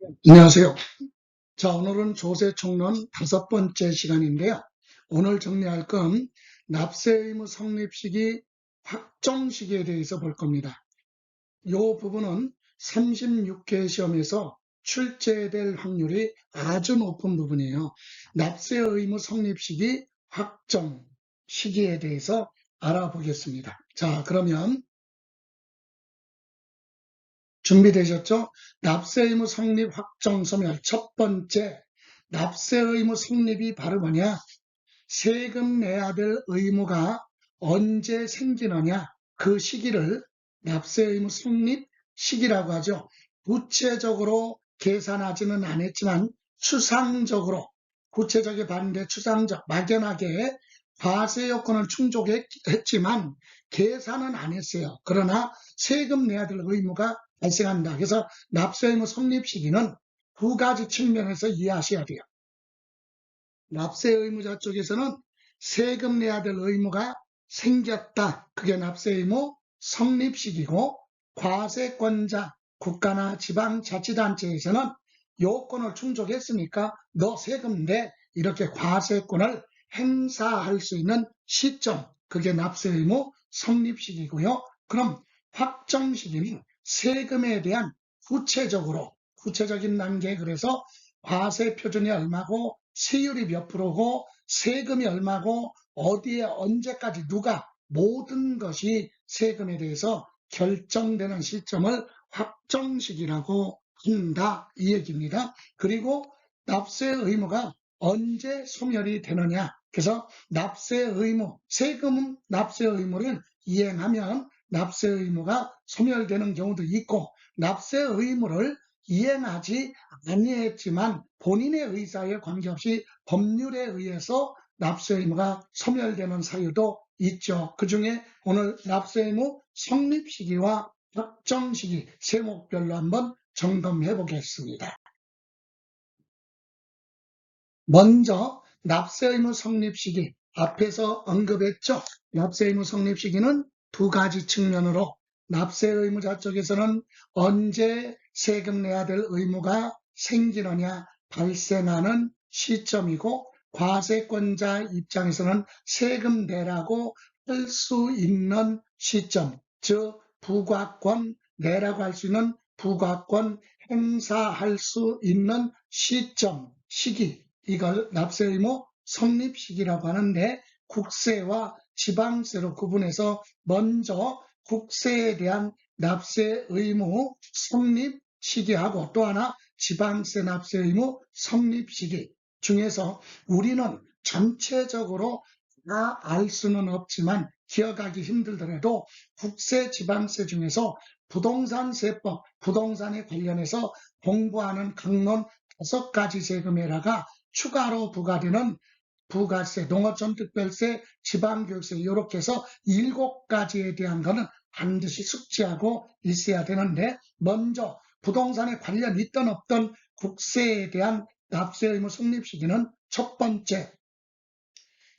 안녕하세요. 자, 오늘은 조세총론 5번째 시간인데요. 오늘 정리할 건 납세 의무 성립 시기 확정 시기에 대해서 볼 겁니다. 이 부분은 36회 시험에서 출제될 확률이 아주 높은 부분이에요. 납세 의무 성립 시기 확정 시기에 대해서 알아보겠습니다. 자, 그러면 준비되셨죠? 납세 의무 성립 확정 소멸. 첫 번째, 납세 의무 성립이 바로 뭐냐? 세금 내야 될 의무가 언제 생기느냐? 그 시기를 납세 의무 성립 시기라고 하죠. 구체적으로 계산하지는 않았지만 추상적으로, 구체적이 반대 추상적, 막연하게 과세 요건을 충족했지만 계산은 안 했어요. 그러나 세금 내야 될 의무가 발생한다. 그래서 납세 의무 성립 시기는 두 가지 측면에서 이해하셔야 돼요. 납세 의무자 쪽에서는 세금 내야 될 의무가 생겼다. 그게 납세 의무 성립 시기고, 과세권자 국가나 지방자치단체에서는 요건을 충족했으니까 너 세금 내, 이렇게 과세권을 행사할 수 있는 시점, 그게 납세 의무 성립 시기고요. 그럼 확정 시기는 세금에 대한 구체적인 단계, 그래서 과세 표준이 얼마고 세율이 몇 프로고 세금이 얼마고 어디에 언제까지 누가, 모든 것이 세금에 대해서 결정되는 시점을 확정시기라고 한다, 이 얘기입니다. 그리고 납세 의무가 언제 소멸이 되느냐. 그래서 납세 의무, 세금 납세 의무를 이행하면 납세 의무가 소멸되는 경우도 있고, 납세 의무를 이행하지 아니했지만 본인의 의사에 관계없이 법률에 의해서 납세 의무가 소멸되는 사유도 있죠. 그 중에 오늘 납세 의무 성립 시기와 확정 시기 세목별로 한번 점검해 보겠습니다. 먼저 납세 의무 성립 시기, 앞에서 언급했죠. 납세 의무 성립 시기는 두 가지 측면으로, 납세 의무자 쪽에서는 언제 세금 내야 될 의무가 생기느냐, 발생하는 시점이고, 과세권자 입장에서는 세금 내라고 할 수 있는 시점, 즉 부과권 내라고 할 수 있는 부과권 행사할 수 있는 시점, 시기, 이걸 납세 의무 성립 시기라고 하는데, 국세와 지방세로 구분해서 먼저 국세에 대한 납세 의무 성립 시기하고, 또 하나 지방세 납세 의무 성립 시기 중에서 우리는 전체적으로 다 알 수는 없지만 기억하기 힘들더라도 국세, 지방세 중에서 부동산세법, 부동산에 관련해서 공부하는 강론 5가지 세금에다가 추가로 부과되는 부가세, 농어촌특별세, 지방교육세, 이렇게 해서 7가지에 대한 거는 반드시 숙지하고 있어야 되는데, 먼저 부동산에 관련 있던 없던 국세에 대한 납세 의무 성립 시기는 첫 번째,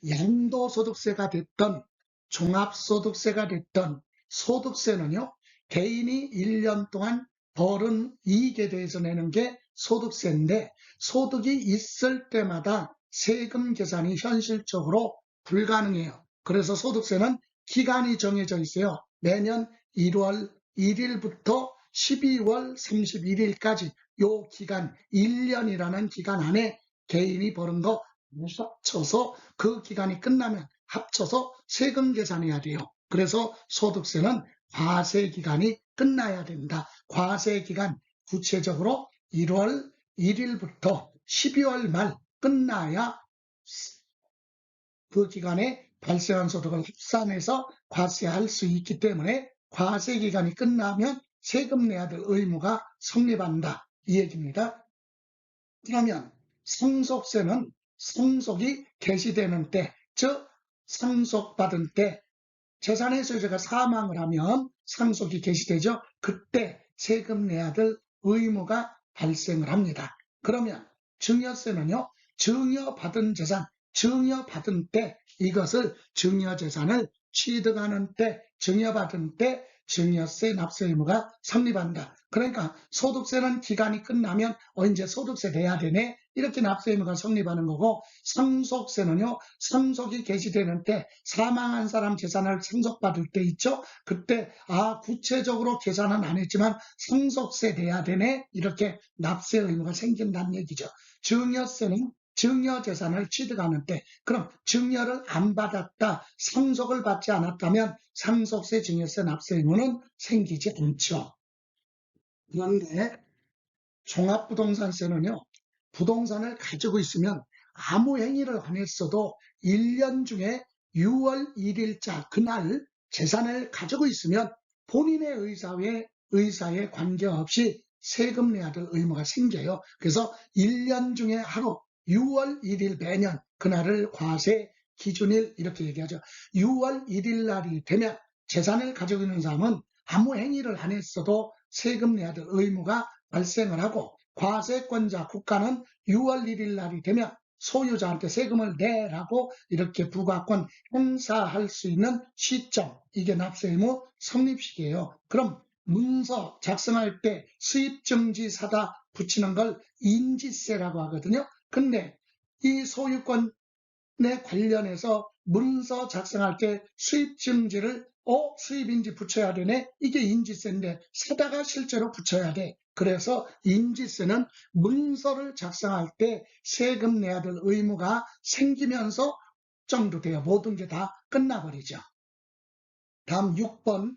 양도소득세가 됐던 종합소득세가 됐던 소득세는요, 개인이 1년 동안 벌은 이익에 대해서 내는 게 소득세인데, 소득이 있을 때마다 세금 계산이 현실적으로 불가능해요. 그래서 소득세는 기간이 정해져 있어요. 매년 1월 1일부터 12월 31일까지 요 기간, 1년이라는 기간 안에 개인이 버는 거 합쳐서, 그 기간이 끝나면 합쳐서 세금 계산해야 돼요. 그래서 소득세는 과세 기간이 끝나야 된다. 과세 기간 구체적으로 1월 1일부터 12월 말 끝나야 그 기간에 발생한 소득을 합산해서 과세할 수 있기 때문에 과세 기간이 끝나면 세금 내야 될 의무가 성립한다, 이 얘기입니다. 그러면 상속세는 상속이 개시되는 때, 즉 상속받은 때, 재산의 소유자가 사망을 하면 상속이 개시되죠. 그때 세금 내야 될 의무가 발생을 합니다. 그러면 증여세는요, 증여받은 재산, 증여받은 때, 이것을 증여재산을 취득하는 때, 증여받은 때 증여세 납세 의무가 성립한다. 그러니까 소득세는 기간이 끝나면 이제 소득세 내야 되네 이렇게 납세 의무가 성립하는 거고, 상속세는요, 상속이 개시되는 때 사망한 사람 재산을 상속받을 때 있죠. 그때 구체적으로 계산은 안 했지만 상속세 내야 되네 이렇게 납세 의무가 생긴다는 얘기죠. 증여세는 증여 재산을 취득하는 때, 그럼 증여를 안 받았다, 상속을 받지 않았다면 상속세, 증여세, 납세 의무는 생기지 않죠. 그런데 종합부동산세는요, 부동산을 가지고 있으면 아무 행위를 안 했어도 1년 중에 6월 1일자 그날 재산을 가지고 있으면 본인의 의사에 관계없이 세금 내야 될 의무가 생겨요. 그래서 1년 중에 하루 6월 1일 매년 그날을 과세 기준일 이렇게 얘기하죠. 6월 1일 날이 되면 재산을 가지고 있는 사람은 아무 행위를 안 했어도 세금 내야 될 의무가 발생을 하고, 과세권자 국가는 6월 1일 날이 되면 소유자한테 세금을 내라고 이렇게 부과권 행사할 수 있는 시점, 이게 납세 의무 성립시기예요. 그럼 문서 작성할 때 수입증지 사다 붙이는 걸 인지세라고 하거든요. 근데 이 소유권에 관련해서 문서 작성할 때 수입증지를 수입인지 붙여야 되네? 이게 인지세인데 사다가 실제로 붙여야 돼. 그래서 인지세는 문서를 작성할 때 세금 내야 될 의무가 생기면서 정도 돼요. 모든 게 다 끝나버리죠. 다음 6번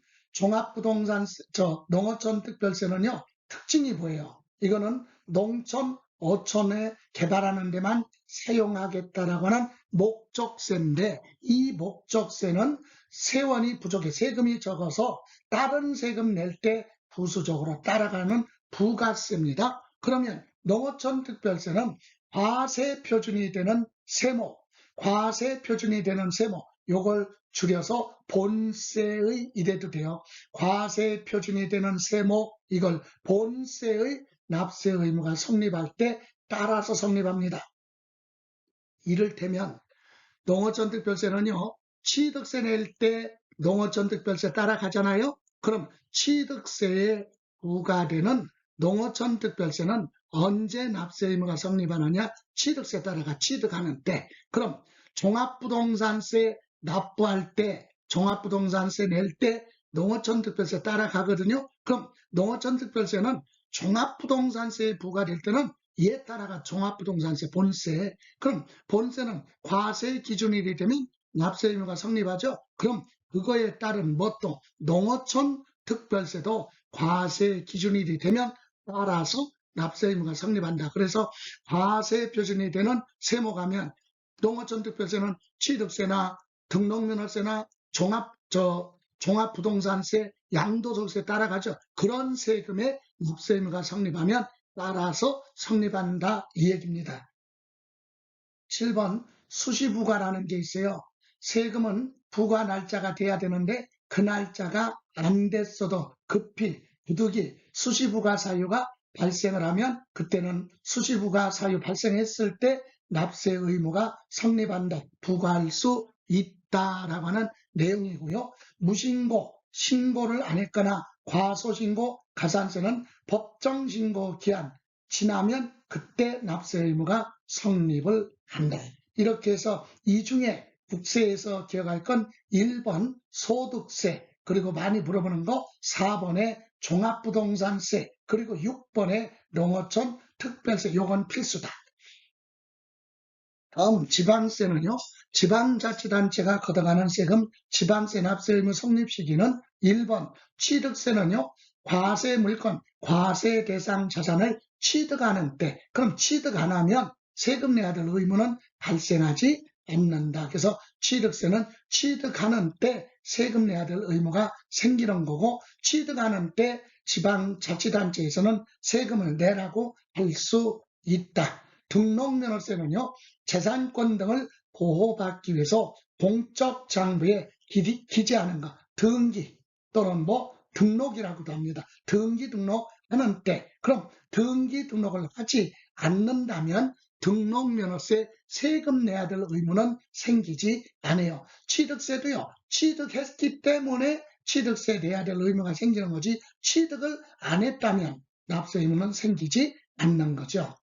농어촌 특별세는요, 특징이 뭐예요? 이거는 농촌, 어촌에 개발하는 데만 사용하겠다라고 하는 목적세인데, 이 목적세는 세원이 부족해, 세금이 적어서 다른 세금 낼 때 부수적으로 따라가는 부가세입니다. 그러면 농어촌 특별세는 과세 표준이 되는 세모, 요걸 줄여서 본세의 이래도 돼요. 과세 표준이 되는 세모, 이걸 본세의 납세 의무가 성립할 때 따라서 성립합니다. 이를테면 농어촌 특별세는요, 취득세 낼 때 농어촌 특별세 따라가잖아요. 그럼 취득세에 부과되는 농어촌 특별세는 언제 납세 의무가 성립하느냐? 취득세 따라가 취득하는 때. 그럼 종합부동산세 납부할 때, 종합부동산세 낼 때 농어촌 특별세 따라가거든요. 그럼 농어촌 특별세는 종합부동산세에 부과될 때는 얘 따라가 종합부동산세 본세. 그럼 본세는 과세 기준일이 되면 납세 의무가 성립하죠. 그럼 그거에 따른 뭣도 농어촌 특별세도 과세 기준일이 되면 따라서 납세 의무가 성립한다. 그래서 과세 표준이 되는 세모 가면 농어촌 특별세는 취득세나 등록면허세나 종합부동산세, 양도소득세 따라가죠. 그런 세금의 납세 의무가 성립하면 따라서 성립한다 이 얘기입니다. 7번 수시부과라는 게 있어요. 세금은 부과 날짜가 돼야 되는데 그 날짜가 안 됐어도 급히 부득이 수시부과 사유가 발생을 하면 그때는 수시부과 사유 발생했을 때 납세 의무가 성립한다, 부과할 수 있다라고 하는 내용이고요. 무신고, 신고를 안 했거나 과소신고, 가산세는 법정신고 기한 지나면 그때 납세 의무가 성립을 한다. 이렇게 해서 이 중에 국세에서 기억할 건 1번 소득세, 그리고 많이 물어보는 거 4번에 종합부동산세, 그리고 6번에 농어촌 특별세, 요건 필수다. 다음 지방세는요, 지방자치단체가 걷어가는 세금 지방세 납세 의무 성립 시기는 1번 취득세는요, 과세 물건, 과세 대상 자산을 취득하는 때, 그럼 취득 안 하면 세금 내야 될 의무는 발생하지 않는다. 그래서 취득세는 취득하는 때 세금 내야 될 의무가 생기는 거고, 취득하는 때 지방자치단체에서는 세금을 내라고 할 수 있다. 등록면허세는요, 재산권 등을 보호받기 위해서 공적 장부에 기재하는 것, 등기 또는 등록이라고도 합니다. 등기 등록하는 때, 그럼 등기 등록을 하지 않는다면 등록면허세 세금 내야 될 의무는 생기지 않아요. 취득세도요, 취득했기 때문에 취득세 내야 될 의무가 생기는 거지 취득을 안 했다면 납세 의무는 생기지 않는 거죠.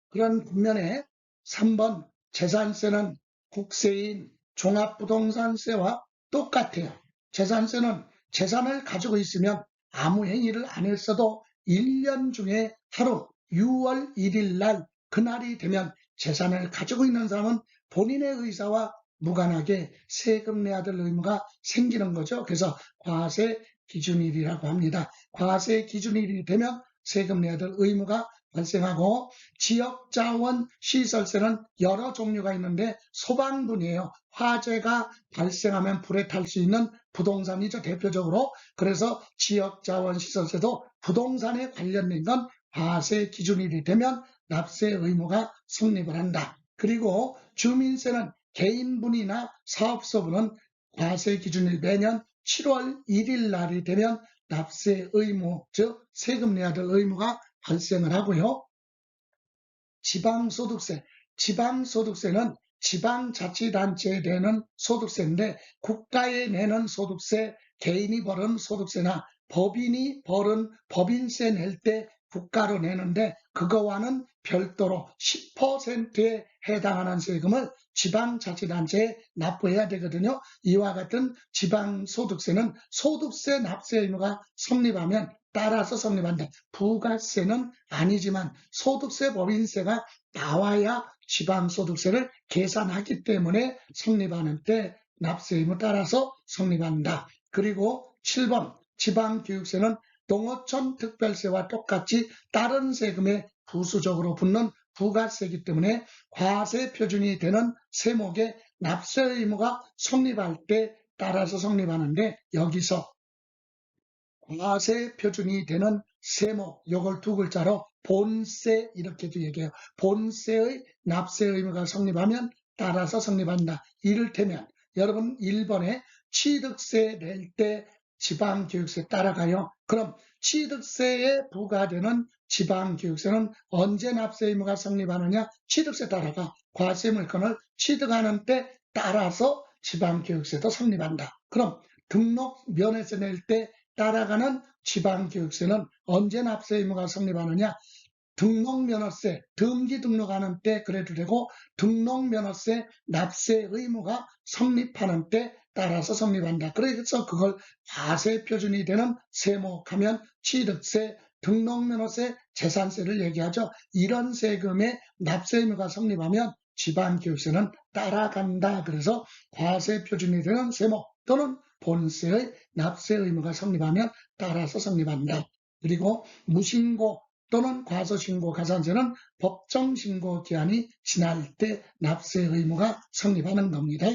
그런 반면에 3번 재산세는 국세인 종합부동산세와 똑같아요. 재산세는 재산을 가지고 있으면 아무 행위를 안 했어도 1년 중에 하루 6월 1일 날 그날이 되면 재산을 가지고 있는 사람은 본인의 의사와 무관하게 세금 내야 될 의무가 생기는 거죠. 그래서 과세 기준일이라고 합니다. 과세 기준일이 되면 세금 내야 될 의무가 발생하고 지역자원 시설세는 여러 종류가 있는데 소방분이에요. 화재가 발생하면 불에 탈 수 있는 부동산이죠. 대표적으로. 그래서 지역자원 시설세도 부동산에 관련된 건 과세 기준일이 되면 납세 의무가 성립을 한다. 그리고 주민세는 개인분이나 사업소분은 과세 기준일 매년 7월 1일 날이 되면 납세 의무, 즉 세금 내야 될 의무가 발생을 하고요. 지방소득세는 지방자치단체에 내는 소득세인데 국가에 내는 소득세, 개인이 벌은 소득세나 법인이 벌은 법인세 낼 때 국가로 내는데 그거와는 별도로 10%에 해당하는 세금을 지방자치단체에 납부해야 되거든요. 이와 같은 지방소득세는 소득세 납세 의무가 성립하면 따라서 성립한다. 부가세는 아니지만 소득세, 법인세가 나와야 지방소득세를 계산하기 때문에 성립하는 때 납세 의무 따라서 성립한다. 그리고 7번 지방교육세는 농어촌 특별세와 똑같이 다른 세금에 부수적으로 붙는 부가세이기 때문에 과세 표준이 되는 세목에 납세 의무가 성립할 때 따라서 성립하는데 여기서 과세 표준이 되는 세목, 요걸 두 글자로 본세 이렇게도 얘기해요. 본세의 납세 의무가 성립하면 따라서 성립한다. 이를테면 여러분 1번에 취득세 낼 때 지방교육세 따라가요. 그럼 취득세에 부과되는 지방교육세는 언제 납세 의무가 성립하느냐? 취득세 따라가. 과세물건을 취득하는 때 따라서 지방교육세도 성립한다. 그럼 등록 면에서 낼 때 따라가는 지방교육세는 언제 납세 의무가 성립하느냐? 등록면허세, 등기 등록하는 때 그래도 되고 등록면허세 납세 의무가 성립하는 때 따라서 성립한다. 그래서 그걸 과세 표준이 되는 세목하면 취득세, 등록면허세, 재산세를 얘기하죠. 이런 세금의 납세 의무가 성립하면 지방교육세는 따라간다. 그래서 과세 표준이 되는 세목 또는 본세의 납세 의무가 성립하면 따라서 성립한다. 그리고 무신고 또는 과소신고 가산세는 법정신고 기한이 지날 때 납세 의무가 성립하는 겁니다.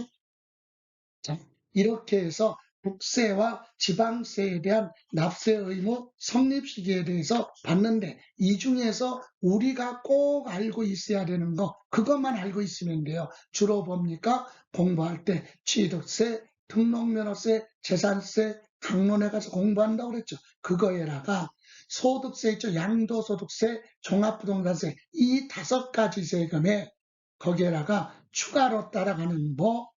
자, 이렇게 해서 국세와 지방세에 대한 납세 의무 성립 시기에 대해서 봤는데 이 중에서 우리가 꼭 알고 있어야 되는 거 그것만 알고 있으면 돼요. 주로 뭡니까? 공부할 때 취득세, 등록면허세, 재산세, 강론에 가서 공부한다고 그랬죠. 그거에다가 소득세 있죠. 양도소득세, 종합부동산세 이 5가지 세금에 거기에다가 추가로 따라가는 뭐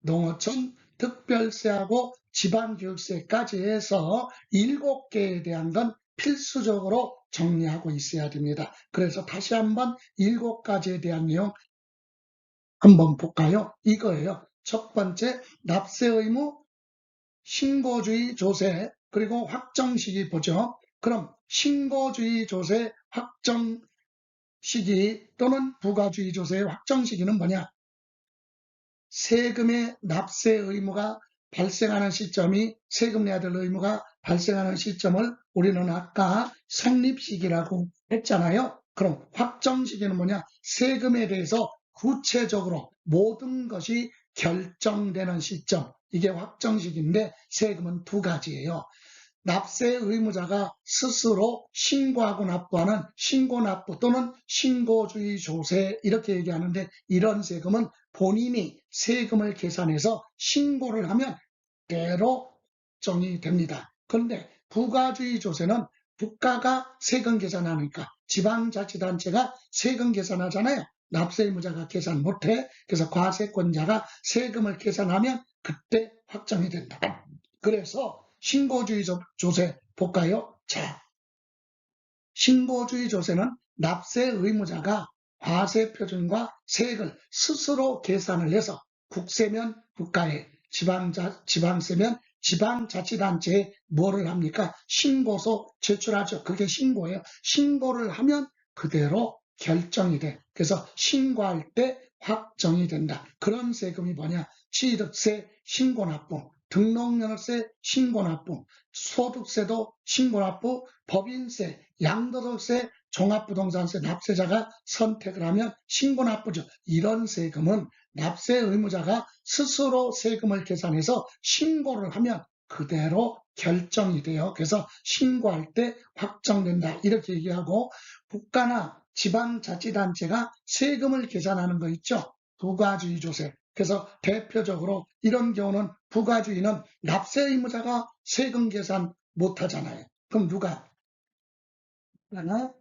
농어촌 특별세하고 지방교육세까지 해서 7개에 대한 건 필수적으로 정리하고 있어야 됩니다. 그래서 다시 한번 7가지에 대한 내용 한번 볼까요? 이거예요. 첫 번째 납세 의무, 신고주의 조세, 그리고 확정 시기 보죠. 그럼 신고주의 조세 확정 시기 또는 부가주의 조세의 확정 시기는 뭐냐? 세금의 납세 의무가 발생하는 시점이 세금 내야 될 의무가 발생하는 시점을 우리는 아까 성립 시기라고 했잖아요. 그럼 확정 시기는 뭐냐? 세금에 대해서 구체적으로 모든 것이 결정되는 시점. 이게 확정 시기인데 세금은 2가지예요. 납세 의무자가 스스로 신고하고 납부하는 신고납부 또는 신고주의 조세 이렇게 얘기하는데 이런 세금은 본인이 세금을 계산해서 신고를 하면 그대로 정이 됩니다. 그런데 부가주의 조세는 국가가 세금 계산하니까 지방자치단체가 세금 계산하잖아요. 납세 의무자가 계산 못해. 그래서 과세권자가 세금을 계산하면 그때 확정이 된다. 그래서 신고주의 조세 볼까요? 자, 신고주의 조세는 납세 의무자가 과세 표준과 세액을 스스로 계산을 해서 국세면 국가에, 지방세면 지방자치단체에 뭐를 합니까? 신고서 제출하죠. 그게 신고예요. 신고를 하면 그대로 결정이 돼. 그래서 신고할 때 확정이 된다. 그런 세금이 뭐냐? 취득세 신고납부, 등록면허세 신고납부, 소득세도 신고납부, 법인세, 양도소득세, 종합부동산세 납세자가 선택을 하면 신고납부죠. 이런 세금은 납세 의무자가 스스로 세금을 계산해서 신고를 하면 그대로 결정이 돼요. 그래서 신고할 때 확정된다. 이렇게 얘기하고, 국가나 지방자치단체가 세금을 계산하는 거 있죠. 부가주의 조세. 그래서 대표적으로 이런 경우는 부가주의는 납세 의무자가 세금 계산 못하잖아요. 그럼 누가? 하나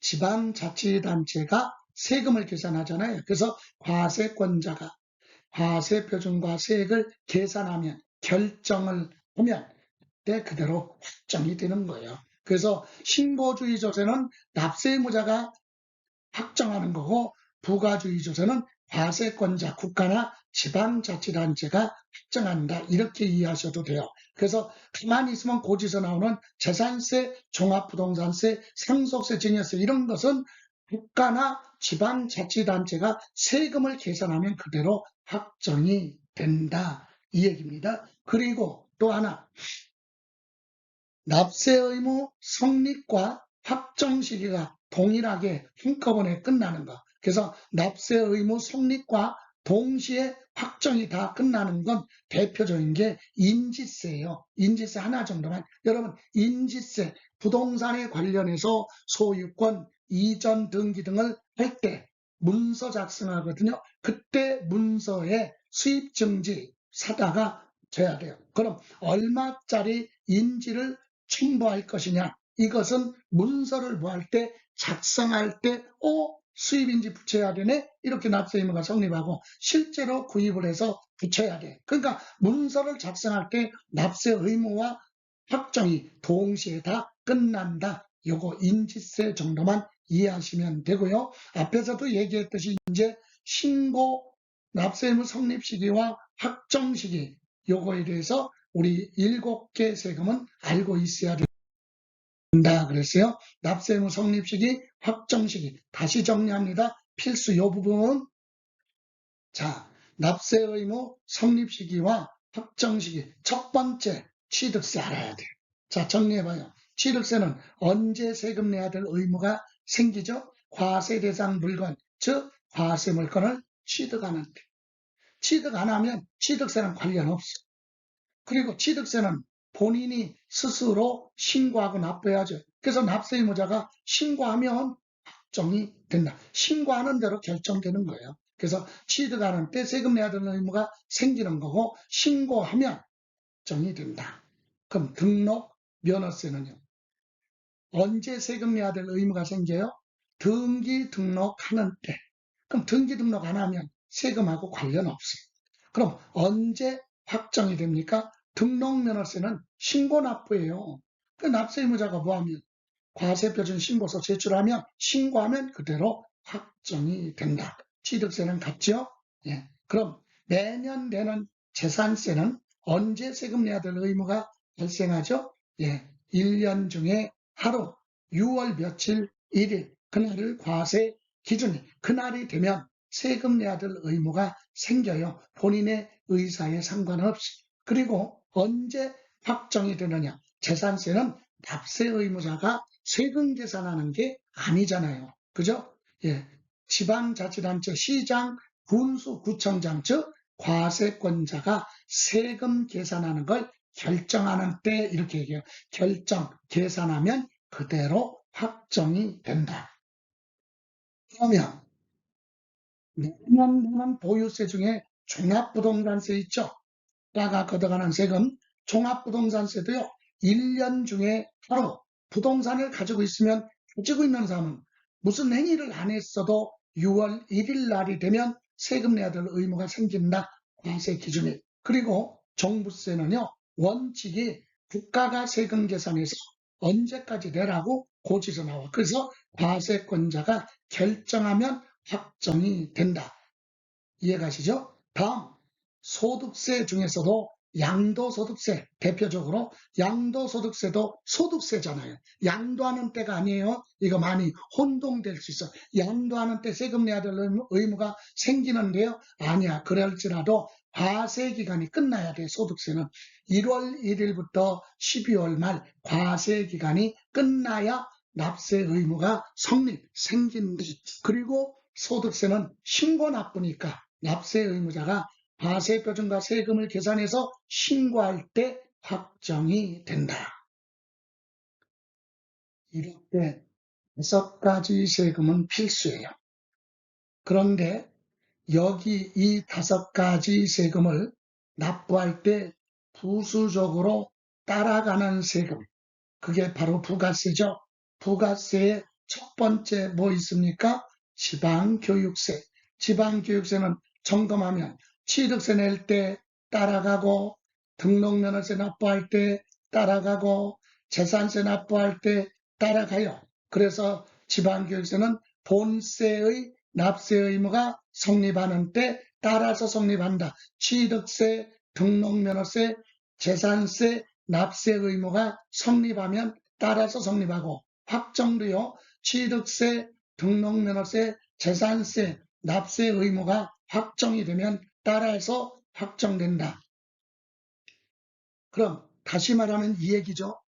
지방자치단체가 세금을 계산하잖아요. 그래서 과세권자가 과세 표준과 세액을 계산하면, 결정을 하면 그때 그대로 확정이 되는 거예요. 그래서 신고주의 조세는 납세 의무자가 확정하는 거고, 부가주의 조세는 과세권자, 국가나 지방자치단체가 확정한다. 이렇게 이해하셔도 돼요. 그래서 가만히 있으면 고지서 나오는 재산세, 종합부동산세, 상속세, 증여세 이런 것은 국가나 지방자치단체가 세금을 계산하면 그대로 확정이 된다. 이 얘기입니다. 그리고 또 하나, 납세 의무 성립과 확정 시기가 동일하게 한꺼번에 끝나는 거. 그래서 납세 의무 성립과 동시에 확정이 다 끝나는 건 대표적인 게 인지세예요. 인지세 하나 정도만. 여러분, 인지세, 부동산에 관련해서 소유권, 이전 등기 등을 할 때 문서 작성하거든요. 그때 문서에 수입증지 사다가 돼야 돼요. 그럼 얼마짜리 인지를 첨부할 것이냐? 이것은 문서를 뭐 할 때, 작성할 때, 수입인지 붙여야 되네? 이렇게 납세 의무가 성립하고, 실제로 구입을 해서 붙여야 돼. 그러니까 문서를 작성할 때 납세 의무와 확정이 동시에 다 끝난다. 요거 인지세 정도만 이해하시면 되고요. 앞에서도 얘기했듯이 이제 신고, 납세 의무 성립 시기와 확정 시기, 요거에 대해서 우리 7개 세금은 알고 있어야 된다 그랬어요. 납세 의무 성립 시기, 확정 시기. 다시 정리합니다. 필수 요 부분은, 자, 납세 의무 성립 시기와 확정 시기. 첫 번째, 취득세 알아야 돼요. 자, 정리해봐요. 취득세는 언제 세금 내야 될 의무가 생기죠? 과세 대상 물건, 즉 과세 물건을 취득하는 때. 취득 안 하면 취득세랑 관련 없어. 그리고 취득세는 본인이 스스로 신고하고 납부해야죠. 그래서 납세 의무자가 신고하면 확정이 된다. 신고하는 대로 결정되는 거예요. 그래서 취득하는 때 세금 내야 되는 의무가 생기는 거고, 신고하면 확정이 된다. 그럼 등록 면허세는요? 언제 세금 내야 될 의무가 생겨요? 등기 등록하는 때. 그럼 등기 등록 안 하면 세금하고 관련 없어요. 그럼 언제 확정이 됩니까? 등록면허세는 신고납부예요. 그 납세 의무자가 뭐하면 과세표준 신고서 제출하면, 신고하면 그대로 확정이 된다. 취득세는 같죠? 예. 그럼 매년 내는 재산세는 언제 세금 내야 될 의무가 발생하죠? 예. 1년 중에 하루, 6월 며칠 1일, 그날을 과세 기준이, 그날이 되면 세금 내야 될 의무가 생겨요. 본인의 의사에 상관없이. 그리고 언제 확정이 되느냐? 재산세는 납세 의무자가 세금 계산하는 게 아니잖아요. 그죠? 예. 지방자치단체, 시장, 군수, 구청장, 즉 과세권자가 세금 계산하는 걸 결정하는 때 이렇게 얘기해요. 결정, 계산하면 그대로 확정이 된다. 그러면 매년 내는 보유세 중에 종합부동산세 있죠? 다가 걷어가는 세금, 종합부동산세도요. 1년 중에 하루 부동산을 가지고 있으면, 가지고 있는 사람은 무슨 행위를 안 했어도 6월 1일 날이 되면 세금 내야 될 의무가 생긴다. 과세 기준이. 그리고 종부세는요. 원칙이 국가가 세금 계산해서 언제까지 내라고 고지서 나와. 그래서 과세권자가 결정하면 확정이 된다. 이해가시죠? 다음, 소득세 중에서도 양도소득세, 대표적으로 양도소득세도 소득세잖아요. 양도하는 때가 아니에요. 이거 많이 혼동될 수 있어. 양도하는 때 세금 내야 될 의무가 생기는데요. 아니야. 그럴지라도 과세기간이 끝나야 돼, 소득세는. 1월 1일부터 12월 말 과세기간이 끝나야 납세 의무가 생긴다. 그리고 소득세는 신고 납부니까 납세 의무자가 과세표준과 세금을 계산해서 신고할 때 확정이 된다. 이렇게 5가지 세금은 필수예요. 그런데 여기 이 5가지 세금을 납부할 때 부수적으로 따라가는 세금, 그게 바로 부가세죠. 부가세의 첫 번째 뭐 있습니까? 지방교육세. 지방교육세는 점검하면 취득세 낼 때 따라가고, 등록면허세 납부할 때 따라가고, 재산세 납부할 때 따라가요. 그래서 지방교육세는 본세의 납세 의무가 성립하는 때 따라서 성립한다. 취득세, 등록면허세, 재산세, 납세 의무가 성립하면 따라서 성립하고, 확정도요. 취득세, 등록면허세, 재산세, 납세 의무가 확정이 되면 따라서 확정된다. 그럼 다시 말하면 이 얘기죠.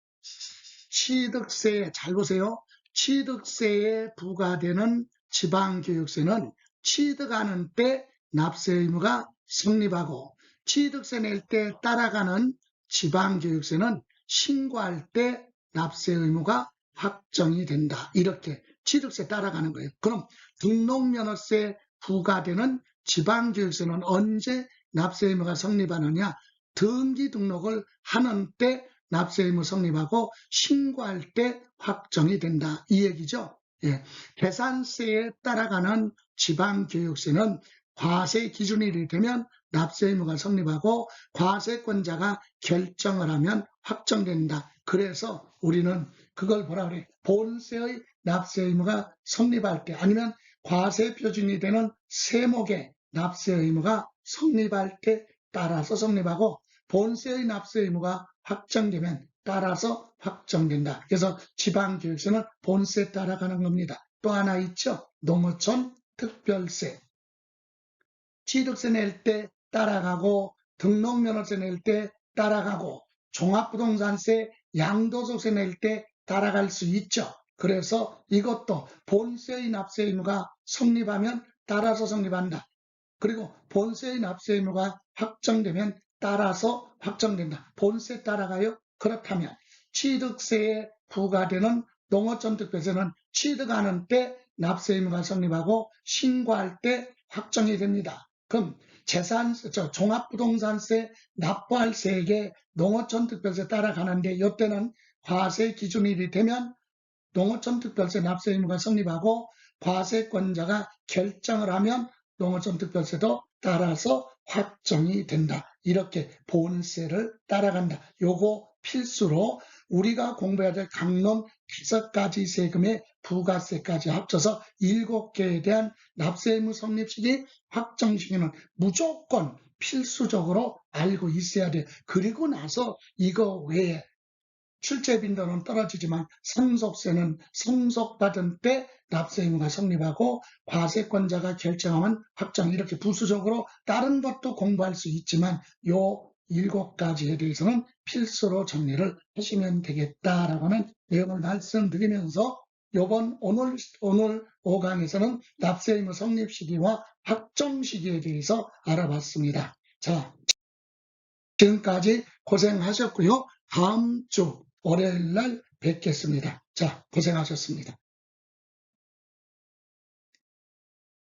취득세에, 잘 보세요. 취득세에 부과되는 지방교육세는 취득하는 때 납세 의무가 성립하고, 취득세 낼 때 따라가는 지방교육세는 신고할 때 납세 의무가 확정이 된다. 이렇게 취득세 따라가는 거예요. 그럼 등록면허세 부과되는 지방교육세는 언제 납세 의무가 성립하느냐? 등기 등록을 하는 때 납세 의무 성립하고 신고할 때 확정이 된다. 이 얘기죠. 예. 계산세에 따라가는 지방교육세는 과세 기준일이 되면 납세 의무가 성립하고 과세권자가 결정을 하면 확정된다. 그래서 우리는 그걸 뭐라 그래? 본세의 납세 의무가 성립할 때 아니면 과세 표준이 되는 세목의 납세 의무가 성립할 때 따라서 성립하고, 본세의 납세 의무가 확정되면 따라서 확정된다. 그래서 지방교육세는 본세 따라가는 겁니다. 또 하나 있죠. 농어촌 특별세. 취득세 낼 때 따라가고, 등록면허세 낼 때 따라가고, 종합부동산세, 양도소득세 낼 때 따라갈 수 있죠. 그래서 이것도 본세의 납세 의무가 성립하면 따라서 성립한다. 그리고 본세의 납세 의무가 확정되면 따라서 확정된다. 본세 따라가요? 그렇다면 취득세에 부과되는 농어촌 특별세는 취득하는 때 납세 의무가 성립하고 신고할 때 확정이 됩니다. 그럼 종합부동산세 납부할 세액에 농어촌 특별세 따라가는데 이때는 과세 기준일이 되면 농어촌 특별세 납세 의무가 성립하고 과세권자가 결정을 하면 농어촌 특별세도 따라서 확정이 된다. 이렇게 본세를 따라간다. 요거 필수로 우리가 공부해야 될 강론 5가지 세금의 부가세까지 합쳐서 7개에 대한 납세 의무 성립 시기, 확정 시기는 무조건 필수적으로 알고 있어야 돼. 그리고 나서 이거 외에 출제 빈도는 떨어지지만 상속세는 상속받은 때 납세 의무가 성립하고 과세권자가 결정하면 확정, 이렇게 부수적으로 다른 것도 공부할 수 있지만 요 7가지에 대해서는 필수로 정리를 하시면 되겠다라고 하는 내용을 말씀드리면서 오늘 5강에서는 납세 의무 성립 시기와 확정 시기에 대해서 알아봤습니다. 자, 지금까지 고생하셨고요. 다음 주 월요일 날 뵙겠습니다. 자, 고생하셨습니다.